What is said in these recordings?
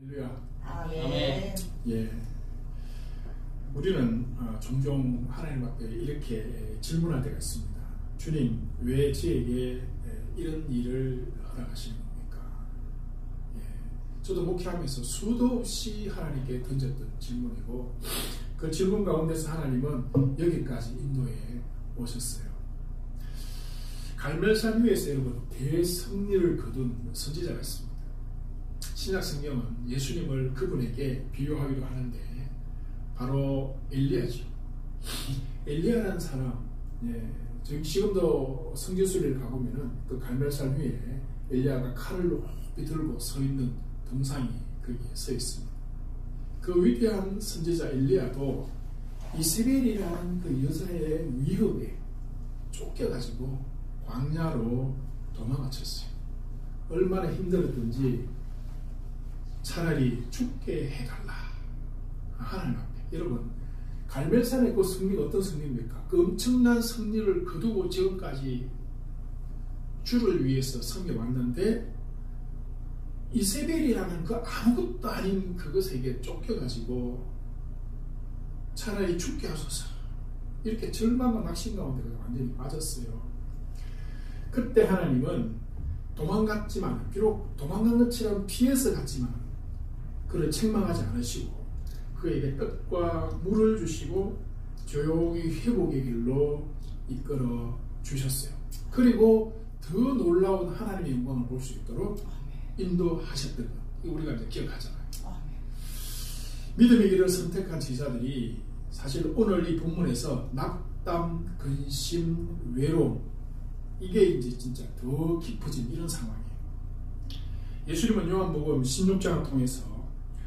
할렐루야. 아멘. 예. 우리는 종종 하나님 앞에 이렇게 질문할 때가 있습니다. 주님, 왜 저에게 이런 일을 허락하시는 겁니까? 예. 저도 목회하면서 수도 없이 하나님께 던졌던 질문이고, 그 질문 가운데서 하나님은 여기까지 인도해 오셨어요. 갈멜산 위에서 여러분 대승리를 거둔 선지자가 있습니다. 신약 성경은 예수님을 그분에게 비유하기도 하는데 바로 엘리야죠. 엘리야라는 사람, 지금도 성지순례를 가보면은 그 갈멜산 위에 엘리야가 칼을 높이 들고 서 있는 동상이 거기에 서 있습니다. 그 위대한 선지자 엘리야도 이세벨이라는 그 여자의 위협에 쫓겨가지고 광야로 도망쳤어요. 얼마나 힘들었던지 차라리 죽게 해달라. 하나님 앞에. 여러분, 갈멜산의 그 승리가 어떤 승리입니까? 그 엄청난 승리를 거두고 지금까지 주를 위해서 섬겨왔는데 이세벨이라는 그 아무것도 아닌 그것에게 쫓겨가지고 차라리 죽게 하소서. 이렇게 절망과 낙심 가운데 완전히 빠졌어요. 그때 하나님은 도망갔지만, 비록 도망간 것처럼 피해서 갔지만 그를 책망하지 않으시고 그에게 떡과 물을 주시고 조용히 회복의 길로 이끌어 주셨어요. 그리고 더 놀라운 하나님의 영광을 볼 수 있도록 인도하셨던 것, 우리가 이제 기억하잖아요. 믿음의 길을 선택한 제자들이 사실 오늘 이 본문에서 낙담, 근심, 외로움, 이게 이제 진짜 더 깊어진 이런 상황이에요. 예수님은 요한복음 16장을 통해서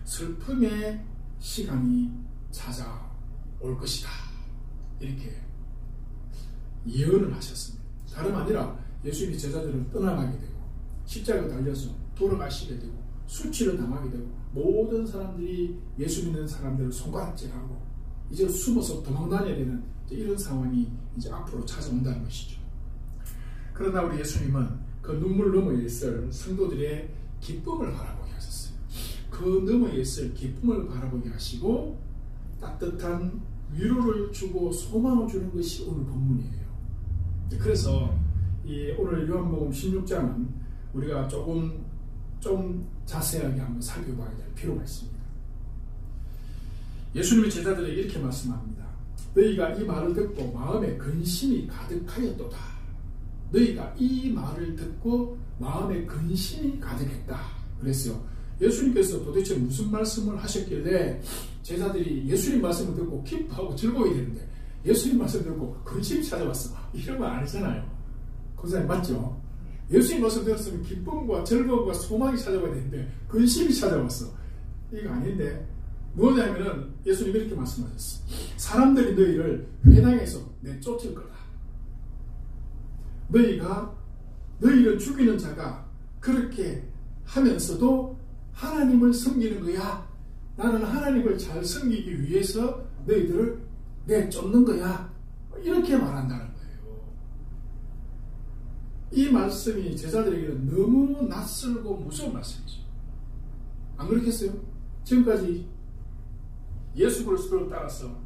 슬픔의 시간이 찾아올 것이다, 이렇게 예언을 하셨습니다. 다름 아니라 예수님이 제자들을 떠나가게 되고 십자가 달려서 돌아가시게 되고 수치를 당하게 되고 모든 사람들이 예수 믿는 사람들을 손가락질하고 이제 숨어서 도망다녀야 되는 이런 상황이 이제 앞으로 찾아온다는 것이죠. 그러나 우리 예수님은 그 눈물 너머에 있을 성도들의 기쁨을 바라보게 하셨어요. 그 너머에 있을 기쁨을 바라보게 하시고 따뜻한 위로를 주고 소망을 주는 것이 오늘 본문이에요. 그래서 이 오늘 요한복음 16장은 우리가 좀 자세하게 한번 살펴봐야 될 필요가 있습니다. 예수님의 제자들에게 이렇게 말씀합니다. 너희가 이 말을 듣고 마음에 근심이 가득하였도다. 너희가 이 말을 듣고 마음에 근심이 가득했다 그랬어요. 예수님께서 도대체 무슨 말씀을 하셨길래 제자들이 예수님 말씀을 듣고 기뻐하고 즐거워야 되는데 예수님 말씀을 듣고 근심이 찾아왔어, 이런 건 아니잖아요. 권사님 맞죠? 예수님 말씀 들었으면 기쁨과 즐거움과 소망이 찾아와야 되는데 근심이 찾아왔어, 이거 아닌데 뭐냐면은 예수님이 이렇게 말씀하셨어. 사람들이 너희를 회당에서 내쫓을 거다. 너희를 죽이는 자가 그렇게 하면서도 하나님을 섬기는 거야. 나는 하나님을 잘 섬기기 위해서 너희들을 내쫓는 거야. 이렇게 말한다는 거예요. 이 말씀이 제자들에게는 너무 낯설고 무서운 말씀이죠. 안 그렇겠어요? 지금까지 예수 그리스도를 따라서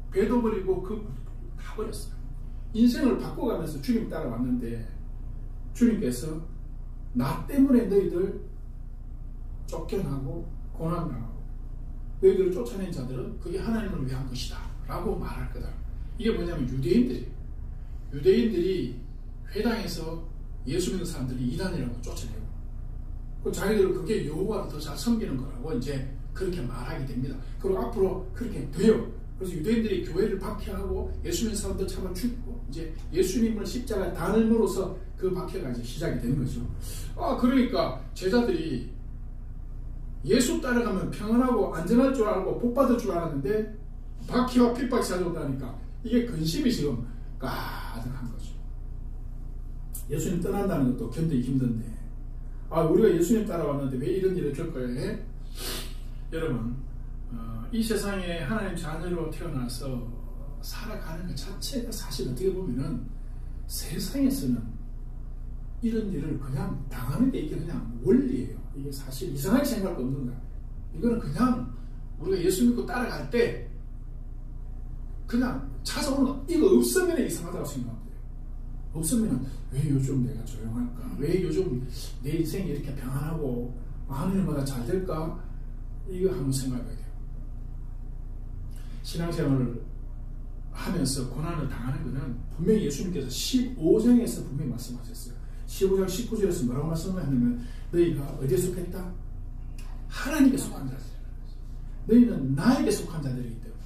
배도 버리고 다 버렸어요. 인생을 바꿔가면서 주님 따라왔는데 주님께서 나 때문에 너희들 쫓겨나고 고난당하고 너희들을 쫓아낸 자들은 그게 하나님을 위한 것이다 라고 말할 거다. 이게 뭐냐면 유대인들이 회당에서 예수 믿는 사람들이 이단이라고 쫓아내고 그 자기들은 그게 여호와를 더 잘 섬기는 거라고 이제 그렇게 말하게 됩니다. 그리고 앞으로 그렇게 돼요. 그래서 유대인들이 교회를 박해하고 예수 믿는 사람들 잡아 죽고 이제 예수님을 십자가에 달므로써 그 박해가 이제 시작이 되는 거죠. 그러니까 제자들이 예수 따라가면 평안하고 안전할 줄 알고 복 받을 줄 알았는데 박해와 핍박이 찾아온다니까 이게 근심이 지금 가득한 거죠. 예수님 떠난다는 것도 견디기 힘든데 우리가 예수님 따라왔는데 왜 이런 일을 겪어야 해? 여러분, 이 세상에 하나님 자녀로 태어나서 살아가는 것 자체가 사실 어떻게 보면은 세상에서는 이런 일을 그냥 당하는 게 이게 그냥 원리예요. 이게 사실 이상하게 생각할 거 없는 거야. 이거는 그냥 우리가 예수 믿고 따라갈 때 그냥 찾아오는 이거 없으면 이상하다고 생각합니다. 없으면 왜 요즘 내가 조용할까? 왜 요즘 내 인생이 이렇게 평안하고 하는 일마다 잘 될까? 이거 한번 생각해야 돼요. 신앙생활을 하면서 고난을 당하는 것은 분명히 예수님께서 15장에서 분명히 말씀하셨어요. 15장 19절에서 뭐라고 말씀하셨냐면 너희가 어디에 속했다? 하나님께 속한 자들. 너희는 나에게 속한 자들이기 때문에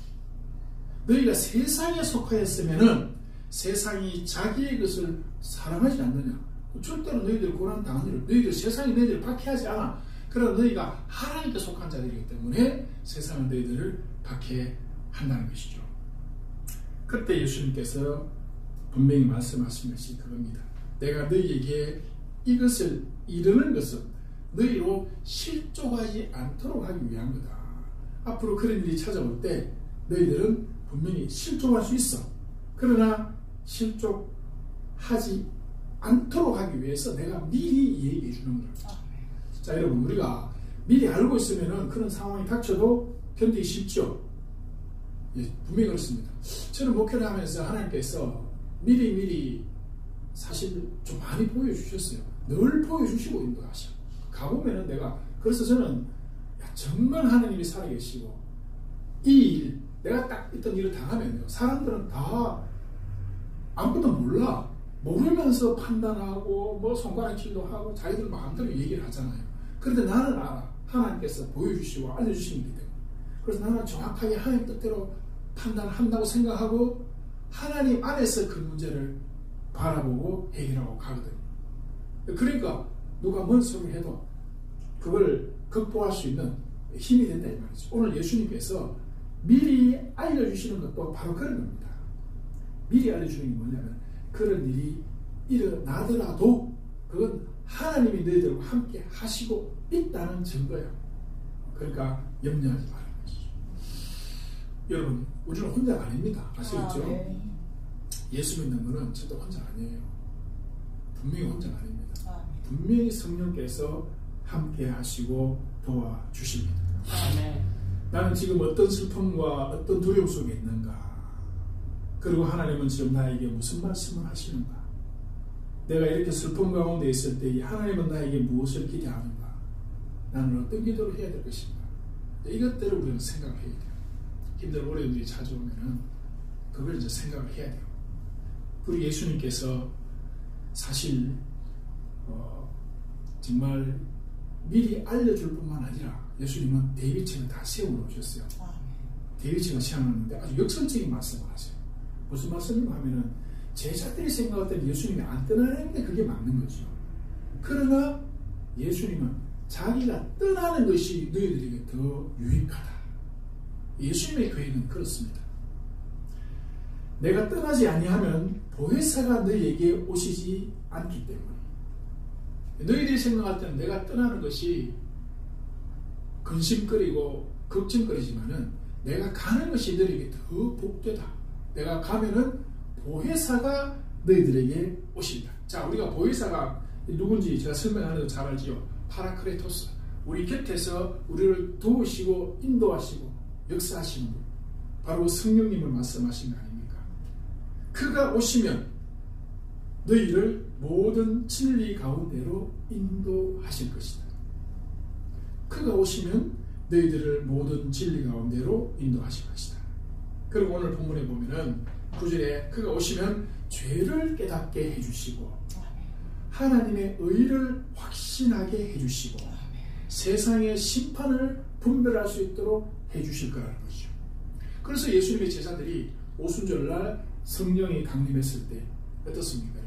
너희가 세상에 속하였으면은 세상이 자기의 것을 사랑하지 않느냐? 절대로 너희들 고난 당하는 일, 너희들 세상이 너희들을 박해하지 않아. 그러나 너희가 하나님께 속한 자들이기 때문에 세상은 너희들을 박해한다는 것이죠. 그때 예수님께서 분명히 말씀하신 것이 그겁니다. 내가 너희에게 이것을 이루는 것은 너희로 실족하지 않도록 하기 위한 거다. 앞으로 그런 일이 찾아올 때 너희들은 분명히 실족할 수 있어. 그러나 실족하지 않도록 하기 위해서 내가 미리 얘기해 주는 거다. 자, 여러분, 우리가 미리 알고 있으면 그런 상황이 닥쳐도 견디기 쉽죠. 예, 분명히 그렇습니다. 저는 목회를 하면서 하나님께서 미리 사실 좀 많이 보여주셨어요. 늘 보여주시고 인도하셔. 가보면은 그래서 저는 정말 하나님이 살아계시고 이 일, 내가 딱 어떤 일을 당하면요, 사람들은 다 아무것도 몰라. 모르면서 판단하고 뭐 손가락질도 하고 자기들 마음대로 얘기를 하잖아요. 그런데 나는 알아. 하나님께서 보여주시고 알려주시기 때문에. 그래서 나는 정확하게 하나님 뜻대로 판단한다고 생각하고 하나님 안에서 그 문제를 바라보고 해결하고 가거든요. 그러니까 누가 뭔 소리를 해도 그걸 극복할 수 있는 힘이 된다 이 말이죠. 오늘 예수님께서 미리 알려주시는 것도 바로 그런 겁니다. 미리 알려주는 게 뭐냐면 그런 일이 일어나더라도 그건 하나님이 너희들과 함께 하시고 있다는 증거예요. 그러니까 염려하지 말아요. 여러분, 우리는 혼자가 아닙니다. 아시겠죠? 네. 예수 믿는 것은 절대 혼자 아니에요. 분명히 혼자가 아닙니다. 네. 분명히 성령께서 함께 하시고 도와주십니다. 네. 나는 지금 어떤 슬픔과 어떤 두려움 속에 있는가? 그리고 하나님은 지금 나에게 무슨 말씀을 하시는가? 내가 이렇게 슬픔 가운데 있을 때 하나님은 나에게 무엇을 기대하는가? 나는 어떤 기도를 해야 될 것인가? 이것들을 우리는 생각해야 돼요. 힘들고 어려운 일이 찾아오면은 그걸 이제 생각을 해야 돼요. 그리고 예수님께서 사실 정말 미리 알려줄 뿐만 아니라 예수님은 대비책을 다 세워놓으셨어요. 대비책을 세워놓는데 아주 역설적인 말씀을 하세요. 무슨 말씀인가 하면은 제자들이 생각할 때는 예수님이 안 떠나는 게 그게 맞는 거죠. 그러나 예수님은 자기가 떠나는 것이 너희들에게 더 유익하다. 예수님의 계획은 그렇습니다. 내가 떠나지 아니하면 보혜사가 너희에게 오시지 않기 때문에 너희들이 생각할 때는 내가 떠나는 것이 근심거리고 걱정거리지만은 내가 가는 것이 너희에게 더 복되다. 내가 가면은 보혜사가 너희들에게 오신다. 자, 우리가 보혜사가 누군지 제가 설명하는 거 잘 알지요. 파라크레토스. 우리 곁에서 우리를 도우시고 인도하시고 역사하시는 분. 바로 성령님을 말씀하신 거 아닙니까? 그가 오시면 너희를 모든 진리 가운데로 인도하실 것이다. 그가 오시면 너희들을 모든 진리 가운데로 인도하실 것이다. 그리고 오늘 본문에 보면은 9절에 그가 오시면 죄를 깨닫게 해주시고 하나님의 의를 확신하게 해주시고 세상의 심판을 분별할 수 있도록 해주실 거라는 것이죠. 그래서 예수님의 제자들이 오순절날 성령이 강림했을 때 어떻습니까?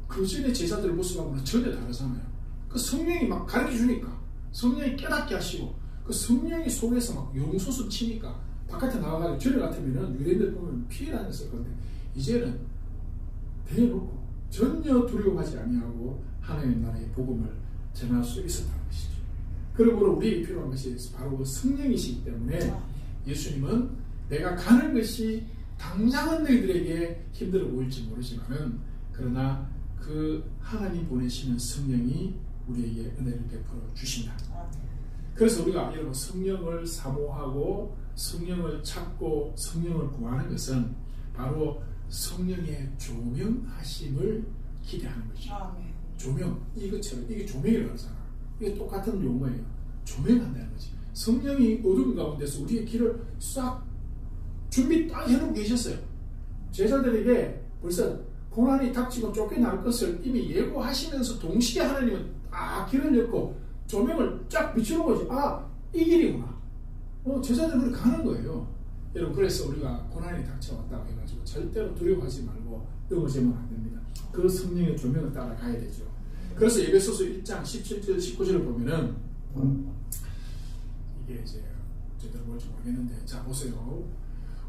그 전에 제자들 모습하고는 전혀 다르잖아요. 그 성령이 막 가르쳐 주니까 성령이 깨닫게 하시고 그 성령이 속에서 막 용솟음 치니까 바깥에 나와가지고 전에 같으면 유대인들 보면 피해 다녔을 건데 이제는 대놓고 전혀 두려워하지 아니하고 하나님의 나라의 복음을 전할 수 있었다는 것이죠. 그러므로 우리에게 필요한 것이 바로 그 성령이시기 때문에 예수님은 내가 가는 것이 당장은 너희들에게 힘들어 보일지 모르지만은 그러나 그 하나님 보내시는 성령이 우리에게 은혜를 베풀어 주신다. 그래서 우리가 여러분 성령을 사모하고 성령을 찾고 성령을 구하는 것은 바로 성령의 조명하심을 기대하는 것이죠. 조명, 이것처럼 이게 조명이라고 하잖아. 이게 똑같은 용어예요. 조명한다는 거지. 성령이 어둠 가운데서 우리의 길을 싹 준비 딱 해놓고 계셨어요. 제자들에게 벌써 고난이 닥치고 쫓겨날 것을 이미 예고하시면서 동시에 하나님은 딱 길을 엮고 조명을 쫙 비추는 거지. 아, 이 길이구나. 제자들은 그렇게 가는 거예요. 여러분, 그래서 우리가 고난이 닥쳐왔다고 해가지고 절대로 두려워하지 말고 넘어지면 안 됩니다. 그 성령의 조명을 따라 가야 되죠. 그래서 에베소서 1장 17절 19절을 보면은 이게 이제 제대로 볼지 모르겠는데, 자 보세요.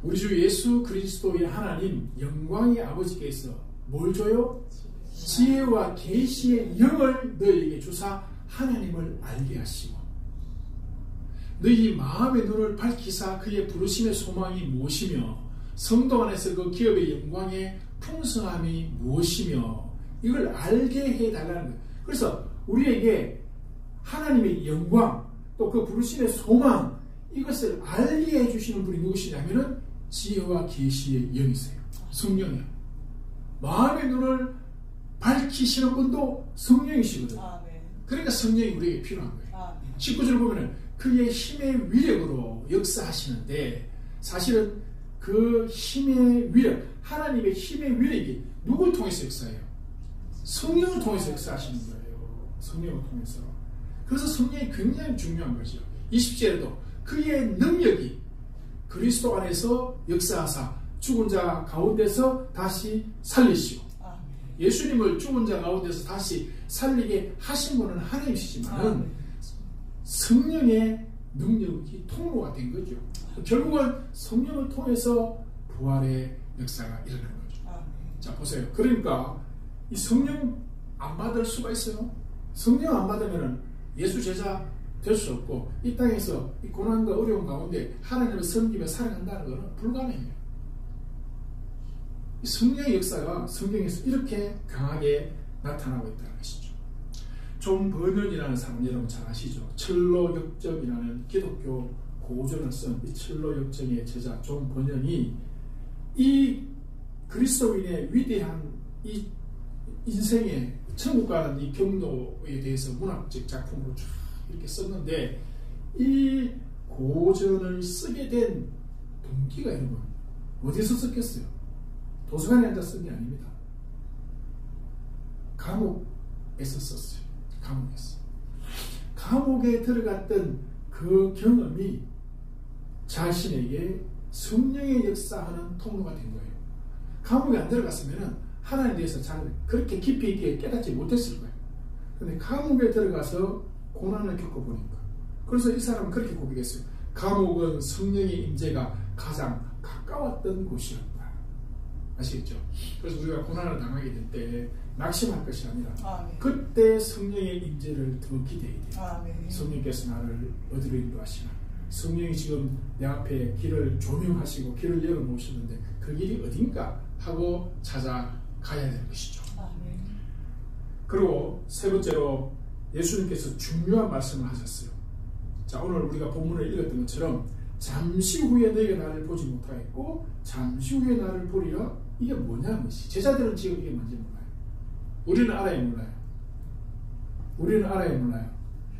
우리 주 예수 그리스도의 하나님 영광의 아버지께서 뭘 줘요? 지혜와 계시의 영을 너희에게 주사 하나님을 알게 하시고 너희 마음의 눈을 밝히사 그의 부르심의 소망이 무엇이며 성도 안에서 그 기업의 영광의 풍성함이 무엇이며 이걸 알게 해달라는 거예요. 그래서 우리에게 하나님의 영광 또 그 부르심의 소망 이것을 알게 해주시는 분이 누구시냐면은 지혜와 계시의 영이세요. 성령이요. 마음의 눈을 밝히시는 분도 성령이시거든요. 그러니까 성령이 우리에게 필요한 거예요. 19절을 보면은 그의 힘의 위력으로 역사하시는데, 사실은 그 힘의 위력, 하나님의 힘의 위력이 누굴 통해서 역사해요? 성령을 통해서 역사하시는 거예요. 성령을 통해서. 그래서 성령이 굉장히 중요한 거죠. 20절에도 그의 능력이 그리스도 안에서 역사하사 죽은 자 가운데서 다시 살리시고, 예수님을 죽은 자 가운데서 다시 살리게 하신 분은 하나님이시지만 성령의 능력이 통로가 된 거죠. 결국은 성령을 통해서 부활의 역사가 일어나는 거죠. 자 보세요. 그러니까 이 성령 안 받을 수가 있어요? 성령 안 받으면 예수 제자 될 수 없고 이 땅에서 이 고난과 어려움 가운데 하나님을 섬기며 살아간다는 것은 불가능해요. 이 성령의 역사가 성경에서 이렇게 강하게 나타나고 있다는 것이죠. 존 버넌이라는 사람 여러분 잘 아시죠? 철로 역정이라는 기독교 고전을 쓴 이 철로 역정의 제자 존 버넌이 이 그리스도인의 위대한 이 인생의 천국 가는 이 경로에 대해서 문학적 작품으로 쫙 이렇게 썼는데, 이 고전을 쓰게 된 동기가 여러분 어디서 썼겠어요? 도서관에 앉아 쓴 게 아닙니다. 감옥에서 썼어요. 감옥에서. 감옥에 들어갔던 그 경험이 자신에게 성령의 역사하는 통로가 된 거예요. 감옥에 안 들어갔으면 하나님에 대해서 잘 그렇게 깊이 있게 깨닫지 못했을 거예요. 그런데 감옥에 들어가서 고난을 겪어보니까, 그래서 이 사람은 그렇게 고백했어요. 감옥은 성령의 임재가 가장 가까웠던 곳이었다. 아시겠죠? 그래서 우리가 고난을 당하게 될 때 낙심할 것이 아니라 그때 성령의 임재를 더 기대해야 돼요. 성령께서 나를 어디로 인도하시나, 성령이 지금 내 앞에 길을 조명하시고 길을 열어놓으셨는데 그 길이 어딘가 하고 찾아가야 되는 것이죠. 그리고 세 번째로 예수님께서 중요한 말씀을 하셨어요. 자, 오늘 우리가 본문을 읽었던 것처럼 잠시 후에 너희가 나를 보지 못하겠고 잠시 후에 나를 보리라. 이게 뭐냐는 것이, 제자들은 지금 이게 뭔지 몰라요. 우리는 알아요, 몰라요? 우리는 알아요, 몰라요?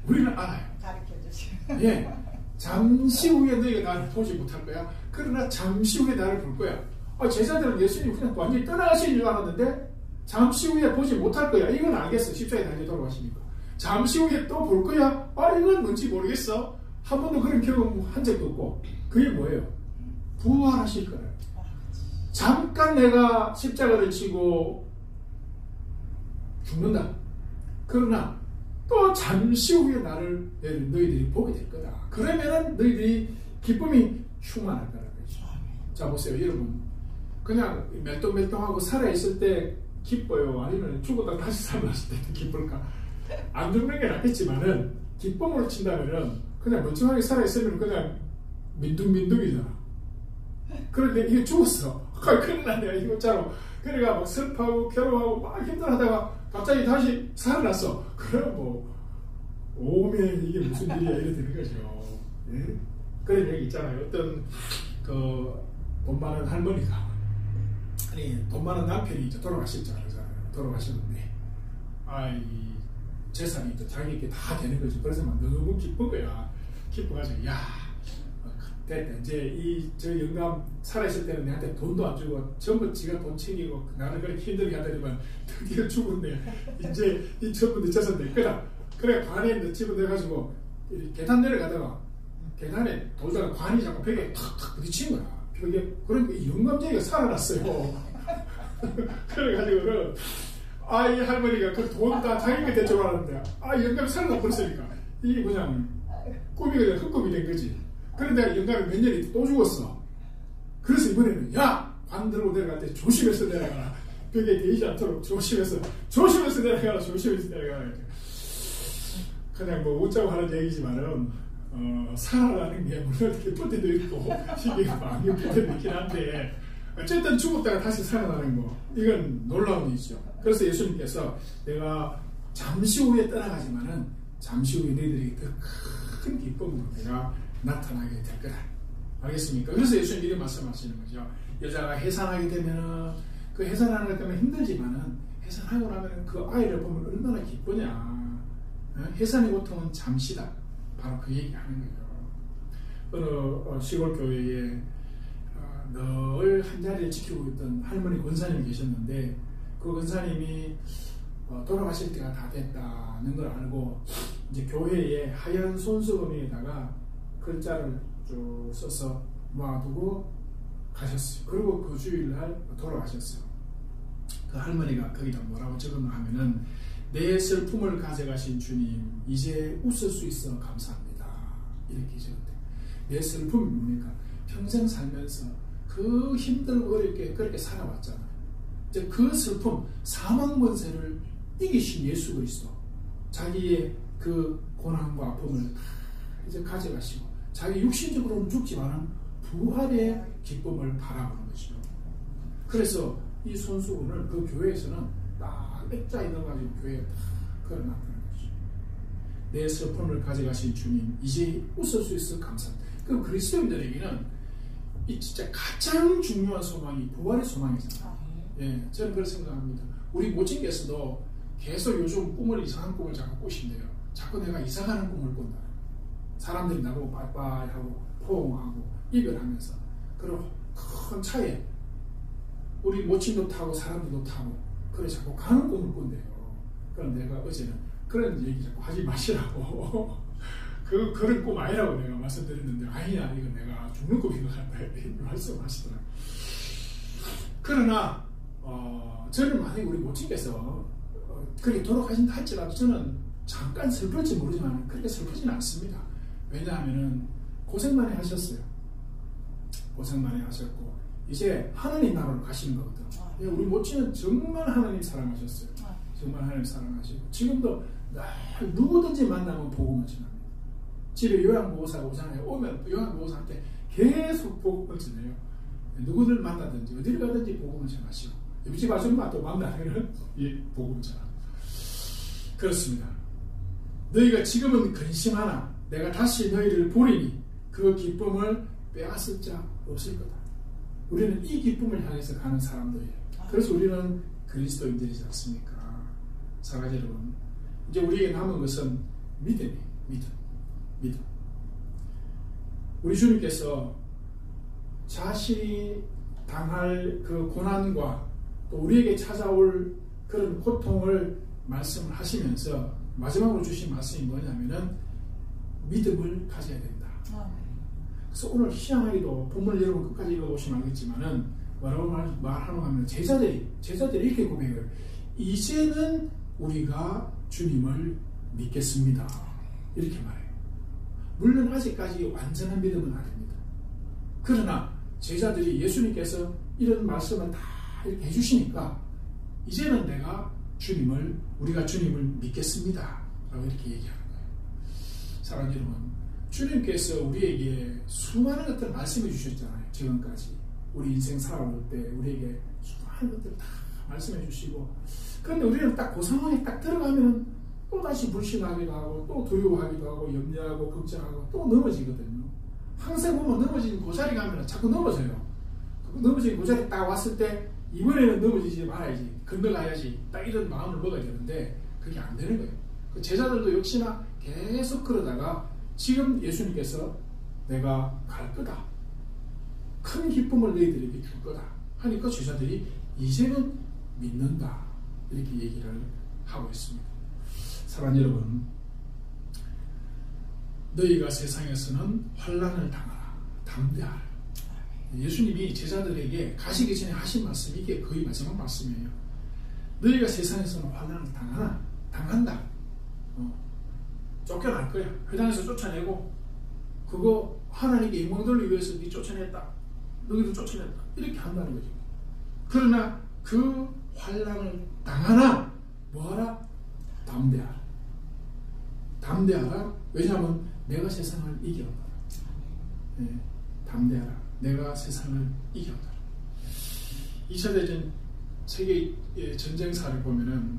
우리는 알아요. 가르쳐주세요. 예, 잠시 후에 너희가 나를 보지 못할 거야. 그러나 잠시 후에 나를 볼 거야. 제자들은 예수님 그냥 완전히 떠나가신 줄 알았는데 잠시 후에 보지 못할 거야. 이건 알겠어. 십자가에 달려 돌아가시니까. 잠시 후에 또 볼 거야. 이건 뭔지 모르겠어. 한 번도 그런 경험 한 적도 없고. 그게 뭐예요? 부활하실 거예요. 잠깐 내가 십자가를 지고 죽는다. 그러나 또 잠시 후에 나를 너희들이 보게 될 거다. 그러면은 너희들이 기쁨이 충만할 거라는 거죠. 자 보세요, 여러분. 그냥 멜똥멜똥하고 살아있을 때 기뻐요? 아니면 죽었다 다시 살아났을 때 기쁠까? 안 죽는 게 낫겠지만은 기쁨으로 친다면은 그냥 멀쩡하게 살아있으면 그냥 민둥민둥이잖아. 그런데 이게 죽었어. 큰일 났네, 이거처럼. 그러니까 막 슬퍼하고 괴로워하고 막 힘들어하다가 갑자기 다시 살아났어. 그럼 뭐 오면 이게 무슨 일이야 이래 되는 거죠. 예? 그런 얘기 있잖아요. 어떤 돈 많은 할머니가 돈 많은 남편이 이제 돌아가셨잖아요. 돌아가셨는데 이 재산이 또 자기에게 다 되는 거죠. 그래서 막 너무 기쁜 거야. 기뻐가지고 야 됐다. 이제 저 영감 살아있을 때는 내한테 돈도 안 주고 전부 지가 돈 챙기고 나를 그렇게 힘들게 하더니만 드디어 죽었네. 이제 이 전부 내 재산 낼 거다. 그래 관에 집어넣어가지고 계단 내려가다가 계단에 돌다가 관이 자꾸 벽에 탁탁 부딪힌 거야. 벽에. 그러니까 영감쟁이가 살아났어요. 그래가지고 이 할머니가 그 돈 다 자기가 될 줄 알았는데 영감이 살아나 버렸으니까 이게 그냥 꿈이 그냥 헛꿈이 된 거지. 그런데 영감이 몇 년이 또 죽었어. 그래서 이번에는 야! 관 들고 내려갈 때 조심해서 내려가라. 벽에 대지 않도록 조심해서 내려가라. 조심해서 내려가라. 그냥 뭐 웃자고 하는 얘기지만은 살아나는 게 물론 기쁠 때도 있고 이게 막 기쁠 때도 있긴 한데 어쨌든 죽었다가 다시 살아나는 거 이건 놀라운 일이죠. 그래서 예수님께서 내가 잠시 후에 떠나가지만은 잠시 후에 너희들에게 더 큰 기쁨으로 내가 나타나게 될 거다. 알겠습니까? 그래서 예수님 이렇게 말씀하시는 거죠. 여자가 해산하게 되면은 그 해산하는 것 때문에 힘들지만은 해산하고 나면 그 아이를 보면 얼마나 기쁘냐. 해산의 고통은 잠시다. 바로 그 얘기하는 거예요. 어느 시골 교회에 늘 한 자리를 지키고 있던 할머니 권사님이 계셨는데 그 권사님이 돌아가실 때가 다 됐다는 걸 알고 이제 교회에 하얀 손수건에다가 글자를 쭉 써서 모아두고 가셨어요. 그리고 그 주일날 돌아가셨어요. 그 할머니가 거기다 뭐라고 적었나 하면은 내 슬픔을 가져가신 주님 이제 웃을 수 있어 감사합니다. 이렇게 적었대요. 내 슬픔이 뭡니까? 평생 살면서 그 힘들고 어렵게 그렇게 살아왔잖아요. 이제 그 슬픔 사망 권세를 이기신 예수 그리스도 자기의 그 고난과 아픔을 다 이제 가져가시고 자기 육신적으로는 죽지만 부활의 기쁨을 바라보는 것이죠. 그래서 이 손수건을 그 교회에서는 딱 액자에 넣어가지고 교회에 딱 걸어놨다는 것이죠. 내 슬픔을 가져가신 주님 이제 웃을 수 있어 감사합니다. 그럼 그리스도인들에게는 이 진짜 가장 중요한 소망이 부활의 소망이잖아요. 예, 저는 그렇게 생각합니다. 우리 모친께서도 계속 요즘 이상한 꿈을 자꾸 꾸신대요. 자꾸 내가 이사가는 꿈을 꾼다. 사람들이 나보고 빠이빠이하고 포옹하고 이별하면서 그리고 큰 차에 우리 모친도 타고 사람들도 타고 그래 자꾸 가는 꿈을 꾼대요. 그럼 내가 어제는 그런 얘기 자꾸 하지 마시라고 그런 꿈 아니라고 내가 말씀드렸는데 아니야 이거 내가 죽는 꿈인 것 같다 이렇게 말씀하시더라고요. 그러나 저는 만약에 우리 모친께서 그렇게 돌아가신다 할지라도 저는 잠깐 슬플지 모르지만 그렇게 슬프지는 않습니다. 왜냐하면 고생 많이 하셨어요. 고생 많이 하셨고 이제 하나님 나라로 가시는 거거든. 우리 모친은 정말 하나님 사랑하셨어요. 정말 하나님 사랑하시고 지금도 늘 누구든지 만나면 복음을 전합니다. 집에 요양보호사가 오잖아요. 오면 요양보호사한테 계속 복음을 전해요. 누구를 만나든지 어디를 가든지 복음을 전하시고 옆집 아줌마 또 만나면 이 복음을 전합니다. 그렇습니다. 너희가 지금은 근심하나 내가 다시 너희를 보리니 그 기쁨을 빼앗을 자 없을 거다. 우리는 이 기쁨을 향해서 가는 사람들이에요. 그래서 우리는 그리스도인들이지 않습니까? 사랑하는 여러분, 이제 우리에게 남은 것은 믿음이에요. 믿음. 우리 주님께서 자신이 당할 그 고난과 또 우리에게 찾아올 그런 고통을 말씀을 하시면서 마지막으로 주신 말씀이 뭐냐면은 믿음을 가져야 된다. 그래서 오늘 희한하게도 본문을 여러분 끝까지 읽어보시면 알겠지만은 뭐라고 말하는가 하면 제자들이 이렇게 고백해요. 이제는 우리가 주님을 믿겠습니다. 이렇게 말해요. 물론 아직까지 완전한 믿음은 아닙니다. 그러나 제자들이 예수님께서 이런 말씀을 다 이렇게 해주시니까 이제는 우리가 주님을 믿겠습니다. 라고 이렇게 얘기하는 거예요. 사랑하는 여러분, 주님께서 우리에게 수많은 것들을 말씀해 주셨잖아요. 지금까지 우리 인생 살아올 때 우리에게 수많은 것들을 다 말씀해 주시고, 그런데 우리는 딱 그 상황에 딱 들어가면 또다시 불신하기도 하고 또 두려워하기도 하고 염려하고 걱정하고 또 넘어지거든요. 항상 보면 넘어진 그 자리 가면 자꾸 넘어져요. 넘어진 그 자리 딱 왔을 때 이번에는 넘어지지 말아야지, 건너가야지, 딱 이런 마음을 먹어야 되는데 그게 안 되는 거예요. 그 제자들도 역시나 계속 그러다가 지금 예수님께서 내가 갈 거다, 큰 기쁨을 너희들에게 줄 거다 하니까 제자들이 이제는 믿는다 이렇게 얘기를 하고 있습니다. 사랑하는 여러분, 너희가 세상에서는 환난을 당하라, 담대하라. 예수님이 제자들에게 가시기 전에 하신 말씀이 이게 거의 마지막 말씀이에요. 너희가 세상에서는 환난을 당한다. 쫓겨날 거야. 회당에서 쫓아내고 그거 하나님께 영광 돌리기 위해서 네 쫓아냈다, 너희도 쫓아냈다 이렇게 한다는 거죠. 그러나 그 환난을 당하나 뭐하라? 담대하라. 담대하라. 왜냐하면 내가 세상을 이겼다. 네, 담대하라. 내가 세상을 이겼다. 2차 대전 세계 전쟁사를 보면은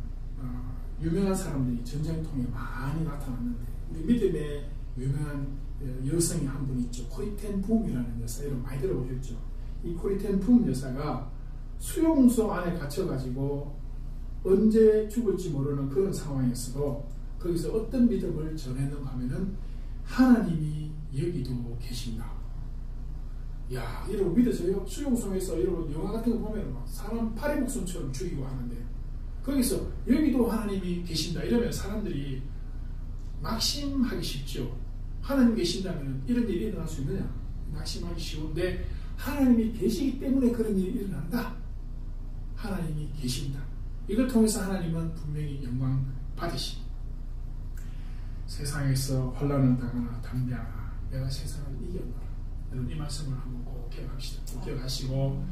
유명한 사람들이 전쟁통에 많이 나타났는데 우리 믿음의 유명한 여성이 한 분 있죠. 코리 텐 붐이라는 여사, 이런 많이 들어보셨죠. 이 코리 텐 붐 여사가 수용소 안에 갇혀가지고 언제 죽을지 모르는 그런 상황에서도 거기서 어떤 믿음을 전했는가 하면은 하나님이 여기도 계신다. 야, 이러고 믿으세요? 수용소에서 이러고 영화 같은 거 보면 막 사람 파리 목숨처럼 죽이고 하는데 거기서 여기도 하나님이 계신다 이러면 사람들이 낙심하기 쉽죠. 하나님 계신다면 이런 일이 일어날 수 있느냐? 낙심하기 쉬운데 하나님이 계시기 때문에 그런 일이 일어난다. 하나님이 계신다. 이걸 통해서 하나님은 분명히 영광 받으십니다. 세상에서 환난을 당하나 담대하라. 내가 세상을 이겼노라. 여러분 이 말씀을 한번 꼭 기억합시다. 꼭 기억하시고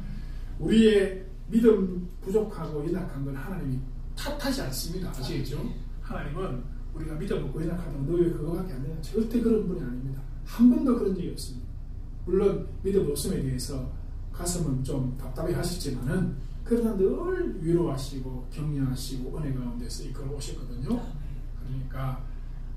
우리의 믿음 부족하고 연약한 건 하나님이 탓하지 않습니다. 아시겠죠? 하나님은 우리가 믿음 없고 연약하다고 너 왜 그거밖에 안 되냐? 절대 그런 분이 아닙니다. 한 번도 그런 적이 없습니다. 물론 믿음 없음에 대해서 가슴은 좀 답답해 하시지만은 그러나 늘 위로하시고 격려하시고 은혜 가운데서 이끌어 오셨거든요. 그러니까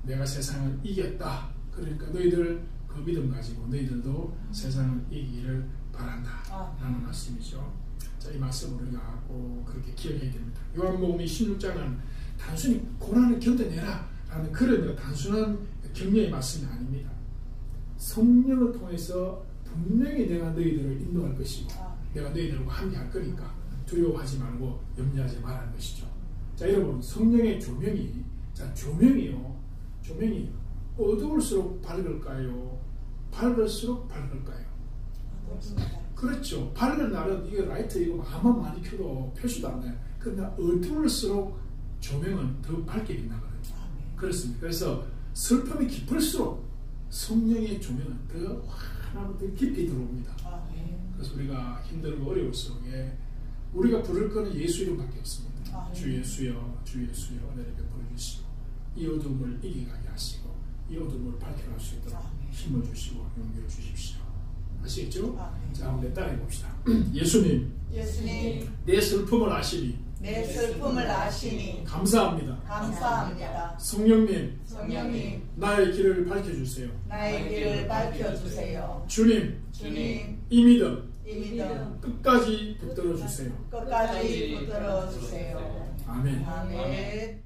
내가 세상을 이겼다. 그러니까 너희들 그 믿음 가지고 너희들도 세상을 이기기를 바란다 라는 말씀이죠. 자, 이 말씀을 우리가 꼭 그렇게 기억해야 됩니다. 요한복음 16장은 단순히 고난을 견뎌내라 라는 그런 단순한 격려의 말씀이 아닙니다. 성령을 통해서 분명히 내가 너희들을 인도할 것이고 내가 너희들과 함께 할 거니까 두려워하지 말고 염려하지 말라는 것이죠. 자, 여러분 성령의 조명이 조명이요. 조명이 어두울수록 밝을까요? 밝을수록 밝을까요? 그렇죠. 밝은 날은 이거 라이트 이거 아무리 많이 켜도 표시도 안 나요. 그러나 어두울수록 조명은 더 밝게 빛나거든요. 그렇습니다. 그래서 슬픔이 깊을수록 성령의 조명은 더 환하고 더 깊이 들어옵니다. 그래서 우리가 힘들고 어려울수록 우리가 부를 거는 예수 이름밖에 없습니다. 주 예수여, 주 예수여 은혜를 베풀어 주시고 이 어둠을 이겨가게 하시고 이 어둠을 밝혀갈 수 있도록 힘을 주시고 용기를 주십시오. 아시겠죠? 자, 한번 따라해 봅시다. 예수님, 내 슬픔을 아시니 감사합니다. 성령님, 나의 길을 밝혀주세요. 주님, 이 믿음 끝까지 붙들어 주세요. 아멘.